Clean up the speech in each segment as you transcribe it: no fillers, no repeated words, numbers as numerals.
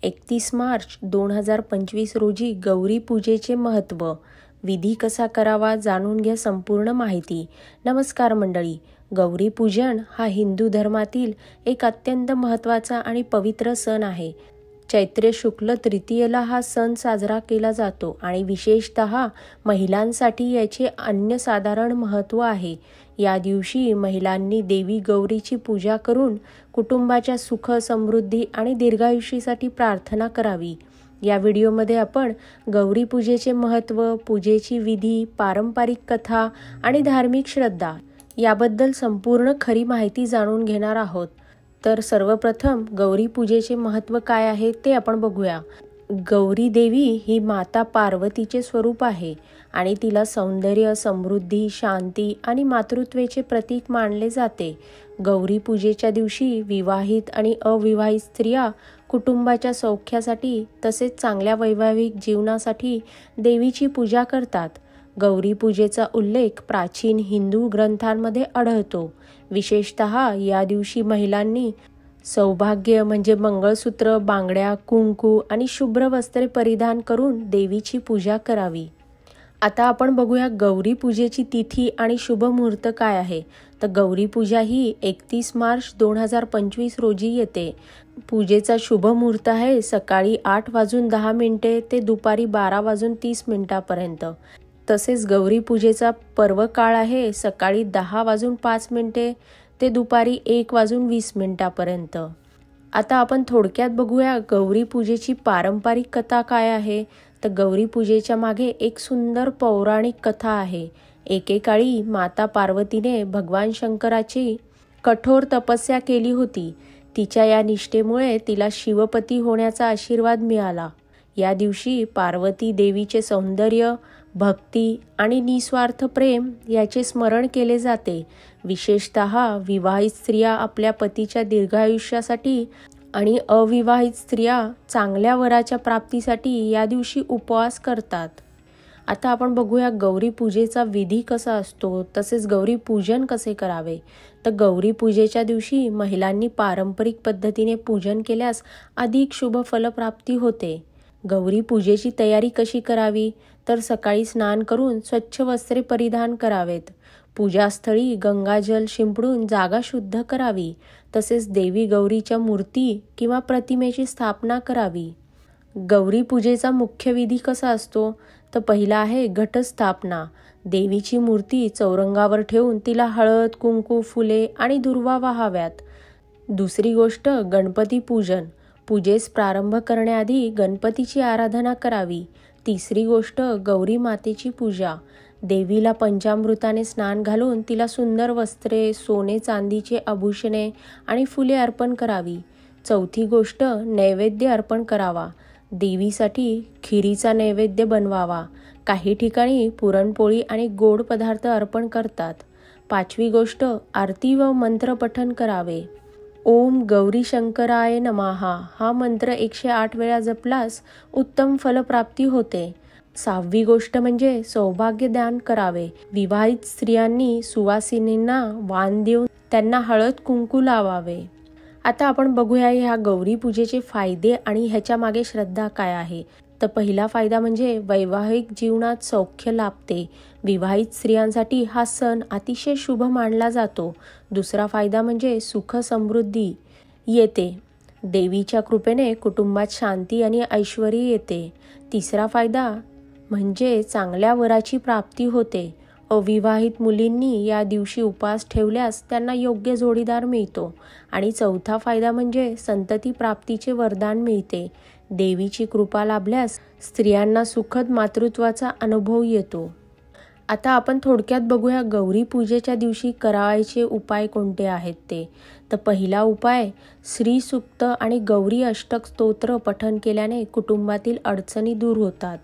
31 मार्च 2025 रोजी गौरी पूजेचे महत्त्व, विधी कसा करावा जाणून घ्या संपूर्ण माहिती. नमस्कार मंडळी. गौरी पूजन हा हिंदू धर्मातील एक अत्यंत महत्त्वाचा आणि पवित्र सण आहे. चैत्र शुक्ल तृतीयेला हा सण साजरा केला जातो आणि विशेषतः महिलांसाठी याचे अनन्यसाधारण महत्त्व आहे. या दिवशी महिलांनी देवी गौरीची पूजा करून कुटुंबाच्या सुख, समृद्धी आणि दीर्घायुष्यासाठी प्रार्थना करावी. या व्हिडिओमध्ये आपण गौरी पूजेचे महत्त्व, पूजेची विधी, पारंपरिक कथा आणि धार्मिक श्रद्धा याबद्दल संपूर्ण खरी माहिती जाणून घेणार आहोत. तर सर्वप्रथम गौरी पूजेचे महत्त्व काय आहे ते आपण बघूया. गौरी देवी ही माता पार्वतीचे स्वरूप आहे आणि तिला सौंदर्य, समृद्धी, शांती आणि मातृत्वाचे प्रतीक मानले जाते. गौरी पूजेच्या दिवशी विवाहित आणि अविवाहित स्त्रिया कुटुंबाच्या सौख्यासाठी तसेच चांगल्या वैवाहिक जीवनासाठी देवीची पूजा करतात. गौरी पूजेचा उल्लेख प्राचीन हिंदू ग्रंथांमध्ये आढळतो. विशेषतः या दिवशी महिलांनी सौभाग्य म्हणजे मंगळसूत्र, बांगड्या, कुंकू आणि शुभ्र वस्त्रे परिधान करून देवीची पूजा करावी. आता आपण बघूया गौरी पूजेची तिथी आणि शुभ मुहूर्त काय आहे. तर गौरी पूजा ही 31 मार्च 2025 रोजी येते. पूजेचा शुभ मुहूर्त आहे सकाळी 8:10 ते दुपारी 12:30 तसेच गौरी पूजेचा पर्व काळ आहे सकाळी 10:05 ते दुपारी 1:20 आता आपण थोडक्यात बघूया गौरी पूजेची पारंपरिक कथा काय आहे. तर गौरी पूजेच्या मागे एक सुंदर पौराणिक कथा आहे. एकेकाळी माता पार्वतीने भगवान शंकराची कठोर तपस्या केली होती. तिच्या या निष्ठेमुळे तिला शिवपती होण्याचा आशीर्वाद मिळाला. या दिवशी पार्वती देवीचे सौंदर्य, भक्ती आणि निस्वार्थ प्रेम याचे स्मरण केले जाते. विशेषतः विवाहित स्त्रिया आपल्या पतीच्या दीर्घायुष्यासाठी आणि अविवाहित स्त्रिया चांगल्या वराच्या प्राप्तीसाठी या दिवशी उपवास करतात. आता आपण बघूया गौरी पूजेचा विधी कसा असतो, तसेच गौरी पूजन कसे करावे. तर गौरी पूजेच्या दिवशी महिलांनी पारंपरिक पद्धतीने पूजन केल्यास अधिक शुभ फलप्राप्ती होते. गौरी पूजेची तयारी कशी करावी. तर सकाळी स्नान करून स्वच्छ वस्त्रे परिधान करावेत. पूजास्थळी गंगाजल शिंपडून जागा शुद्ध करावी. तसेच देवी गौरीच्या मूर्ती किंवा प्रतिमेची स्थापना करावी. गौरी पूजेचा मुख्य विधी कसा असतो. तर पहिला आहे घटस्थापना. देवीची मूर्ती चौरंगावर ठेवून तिला हळद, कुंकू, फुले आणि दुर्वा वाहाव्यात. दुसरी गोष्ट गणपती पूजन. पूजेस प्रारंभ करण्याआधी गणपतीची आराधना करावी. तिसरी गोष्ट गौरी मातेची पूजा. देवीला पंचामृताने स्नान घालून तिला सुंदर वस्त्रे, सोने चांदीचे आभूषणे आणि फुले अर्पण करावी. चौथी गोष्ट नैवेद्य अर्पण करावा. देवीसाठी खिरीचा नैवेद्य बनवावा. काही ठिकाणी पुरणपोळी आणि गोड पदार्थ अर्पण करतात. पाचवी गोष्ट आरती व मंत्र पठण करावे. ओम गौरी शंकराय नमः हा मंत्र 108 वेळा जपल्यास उत्तम फलप्राप्ती होते. सहावी गोष्ट म्हणजे सौभाग्यदान करावे. विवाहित स्त्रियांनी सुवासिनींना वाण देऊन त्यांना हळद कुंकू लावावे. आता आपण बघूया ह्या गौरी पूजेचे फायदे आणि ह्याच्या मागे श्रद्धा काय आहे. तर पहिला फायदा म्हणजे वैवाहिक जीवनात सौख्य लाभते. विवाहित स्त्रियांसाठी हा सण अतिशय शुभ मानला जातो. दुसरा फायदा म्हणजे सुख समृद्धी येते. देवीच्या कृपेने कुटुंबात शांती आणि ऐश्वर्य येते. तिसरा फायदा म्हणजे चांगल्या वराची प्राप्ती होते. अविवाहित मुलींनी या दिवशी उपवास ठेवल्यास त्यांना योग्य जोडीदार मिळतो. आणि चौथा फायदा म्हणजे संतती प्राप्तीचे वरदान मिळते. देवीची कृपा लाभल्यास स्त्रियांना सुखद मातृत्वाचा अनुभव येतो. आता आपण थोडक्यात बघूया गौरी पूजेच्या दिवशी करायचे उपाय कोणते आहेत ते. तर पहिला उपाय श्री सूक्त आणि गौरी अष्टक स्तोत्र पठण केल्याने कुटुंबातील अडचणी दूर होतात.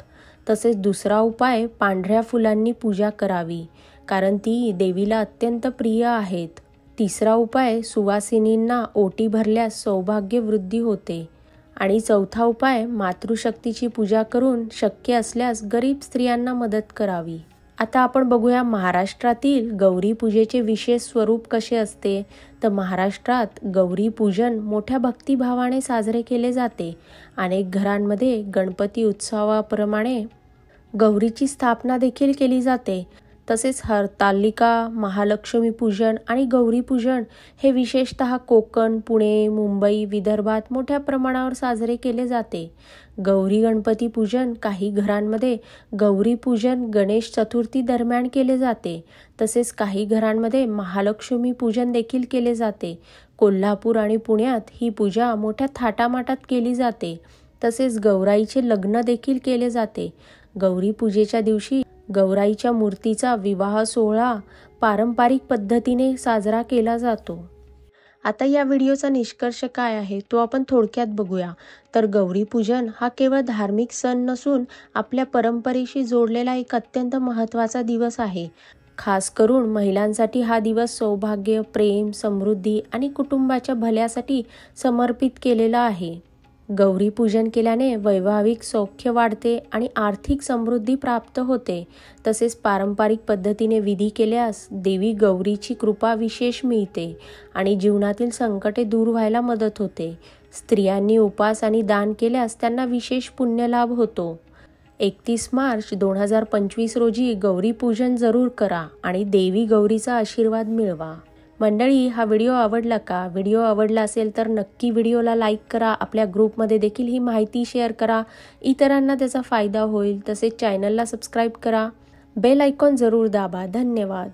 तसेच दुसरा उपाय पांढऱ्या फुलांनी पूजा करावी, कारण ती देवीला अत्यंत प्रिय आहेत. तिसरा उपाय सुवासिनींना ओटी भरल्यास सौभाग्य वृद्धी होते. आणि चौथा उपाय मातृशक्तीची पूजा करून शक्य असल्यास गरीब स्त्रियांना मदत करावी. आता आपण बघूया महाराष्ट्रातील गौरी पूजेचे विशेष स्वरूप कसे असते. तर महाराष्ट्रात गौरी पूजन मोठ्या भक्तिभावाने साजरे केले जाते. अनेक घरांमध्ये गणपती उत्सवाप्रमाणे गौरीची स्थापना देखील केली जाते. तसेच हरतालिका, महालक्ष्मी पूजन आणि गौरी पूजन हे विशेषतः कोकण, पुणे, मुंबई, विदर्भात मोठ्या प्रमाणावर साजरे केले जाते. गौरी गणपती पूजन काही घरांमध्ये गौरी पूजन गणेश चतुर्थी दरम्यान केले जाते. तसेच काही घरांमध्ये महालक्ष्मी पूजन देखील केले जाते. कोल्हापूर आणि पुण्यात ही पूजा मोठ्या थाटामाटात केली जाते. तसेच गौराईचे लग्न देखील केले जाते. गौरी पूजेच्या दिवशी गौराईच्या मूर्तीचा विवाह सोहळा पारंपरिक पद्धतीने साजरा केला जातो. आता या व्हिडिओचा निष्कर्ष काय आहे तो आपण थोडक्यात बघूया. तर गौरी पूजन हा केवळ धार्मिक सण नसून आपल्या परंपरेशी जोडलेला एक अत्यंत महत्त्वाचा दिवस आहे. खास करून महिलांसाठी हा दिवस सौभाग्य, प्रेम, समृद्धी आणि कुटुंबाच्या भल्यासाठी समर्पित केलेला आहे. गौरी पूजन केल्याने वैवाहिक सौख्य वाढते आणि आर्थिक समृद्धी प्राप्त होते. तसेच पारंपरिक पद्धतीने विधी केल्यास देवी गौरीची कृपा विशेष मिळते आणि जीवनातील संकटे दूर व्हायला मदत होते. स्त्रियांनी उपास आणि दान केल्यास त्यांना विशेष पुण्यलाभ होतो. 31 मार्च 2025 रोजी गौरी पूजन जरूर करा आणि देवी गौरीचा आशीर्वाद मिळवा. मंडळी, हा व्हिडिओ आवडला का? व्हिडिओ आवडला असेल तर नक्की व्हिडिओला लाईक करा. आपल्या ग्रुपमध्ये देखील ही माहिती शेअर करा. इतरांना त्याचा फायदा होईल. तसेच चॅनलला सबस्क्राईब करा. बेल आयकॉन जरूर दाबा. धन्यवाद.